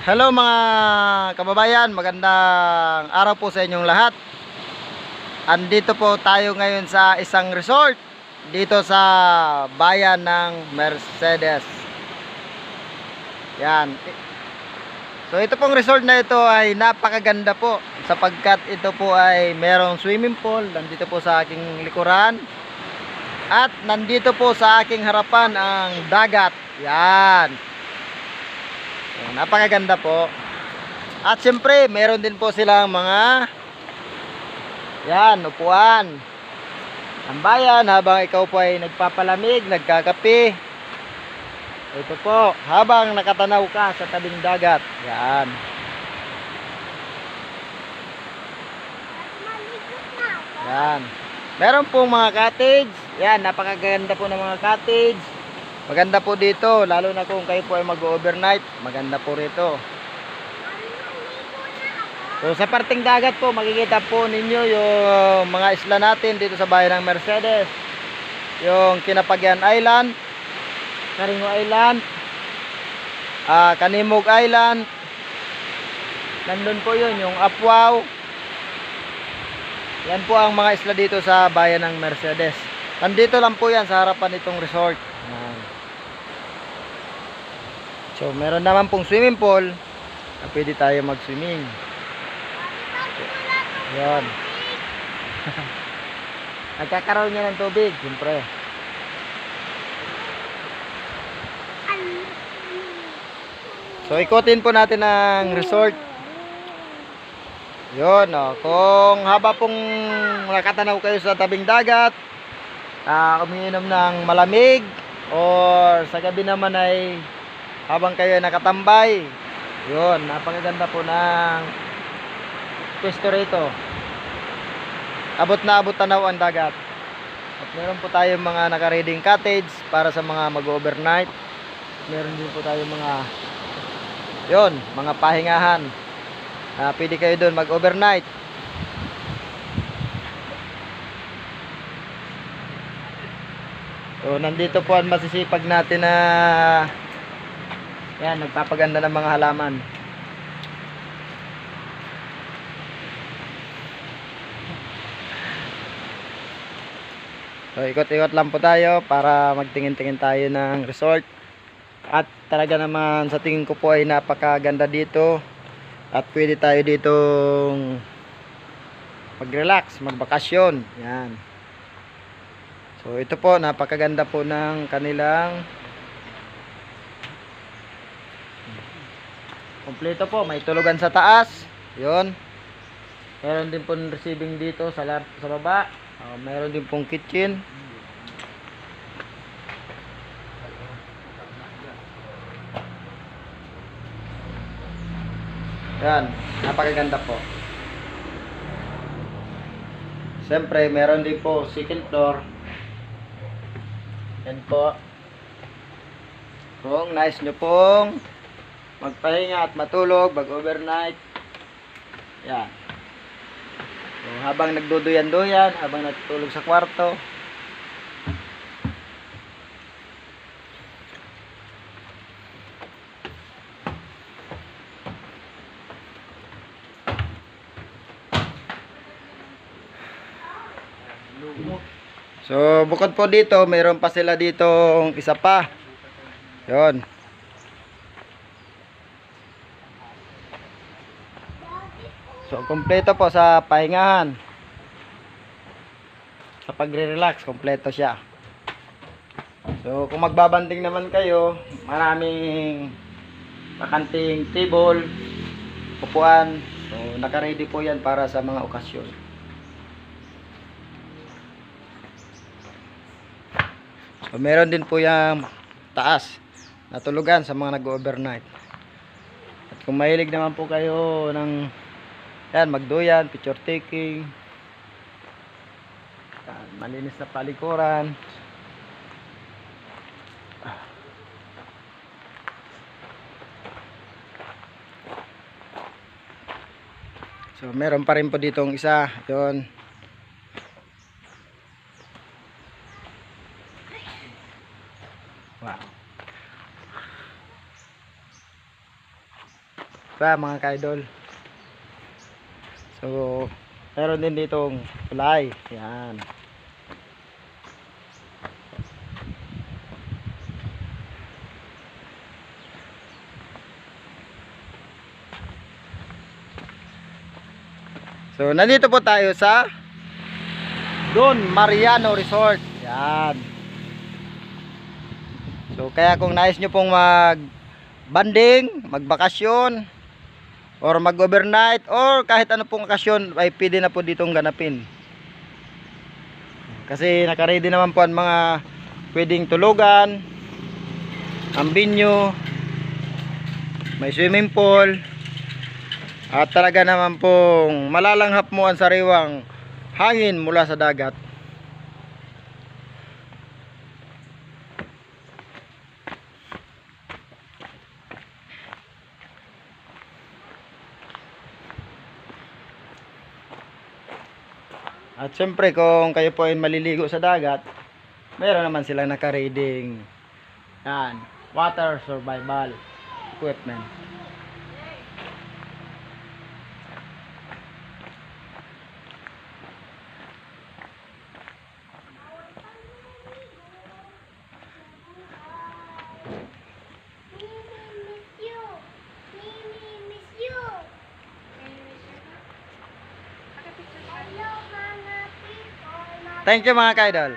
Hello mga kababayan, magandang araw po sa inyong lahat. Andito po tayo ngayon sa isang resort dito sa bayan ng Mercedes. Yan. So ito pong resort na ito ay napakaganda po sapagkat ito po ay merong swimming pool nandito po sa aking likuran. At nandito po sa aking harapan ang dagat. Yan. Napakaganda po. At siyempre meron din po silang mga upuan ang bayan habang ikaw po ay nagpapalamig, nagkakape. Ito po habang nakatanaw ka sa tabing dagat. Yan. Yan. Meron pong mga cottage. Yan, napakaganda po ng mga cottage. Maganda po dito, lalo na kung kayo po ay mag-overnight, maganda po rito. So sa parting dagat po, makikita po ninyo yung mga isla natin dito sa bayan ng Mercedes. Yung Kinapagyan Island, Caringo Island, Kanimog Island. Nandun po yun, yung Apwaw. Yan po ang mga isla dito sa bayan ng Mercedes. Nandito lang po yan sa harapan nitong resort. So meron naman pong swimming pool na pwede tayo mag-swimming. Yan. Nagkakaroon niya ng tubig, siyempre. So ikutin po natin ang resort. Yun, kung haba pong nakatanaw kayo sa tabing dagat, umiinom ng malamig, or sa gabi naman ay habang kayo nakatambay, yun, napakaganda po ng pwesto rito. Abot na abot tanaw ang dagat. At meron po tayong mga naka-reading cottage para sa mga mag-overnight. Meron din po tayong mga pahingahan. Pwede kayo doon mag-overnight. So nandito po ang masisipag natin na yan, nagpapaganda ng mga halaman. So ikot-ikot lang po tayo para magtingin-tingin tayo ng resort. At talaga naman sa tingin ko po ay napakaganda dito. At pwede tayo ditong mag-relax, magbakasyon. Yan. So ito po, napakaganda po ng kanilang kompleto po, may tulugan sa taas. 'Yon. Meron din pong receiving dito sa baba. Meron din pong kitchen. Yan, napakaganda po. Siyempre, meron din po second floor. Yan po. Kung nice nyo pong magpahinga at matulog, mag-overnight. Yan. So, habang nagduduyan-duyan, habang natutulog sa kwarto. So, bukod po dito, mayroon pa sila ditong isa pa. 'Yon. So, kompleto po sa pahingahan. Sa pagre-relax, kompleto siya. So, kung magbabanding naman kayo, maraming bakanting table, upuan. So, naka-ready po yan para sa mga okasyon. So, meron din po yung taas na tulugan sa mga nag-overnight. At kung mahilig naman po kayo ng magduyan, picture taking, malinis na palikuran. So meron pa rin po ditong isa, 'yon. Wow. Pa mga kaidol. So, meron din ditong tulay. Yan. So, nandito po tayo sa Don Mariano Resort. Yan. So, kaya kung nais nyo pong mag-banding, magbakasyon, or mag-overnight, or kahit ano pong okasyon, ay pwede na po ditong ganapin. Kasi naka-ready naman po ang mga pwedeng tulugan, ang venue, may swimming pool, at talaga naman pong malalanghap mo ang sariwang hangin mula sa dagat. At syempre kung kayo po ay maliligo sa dagat, meron naman silang naka-reading yan, water survival equipment. Thank you mga kaidol.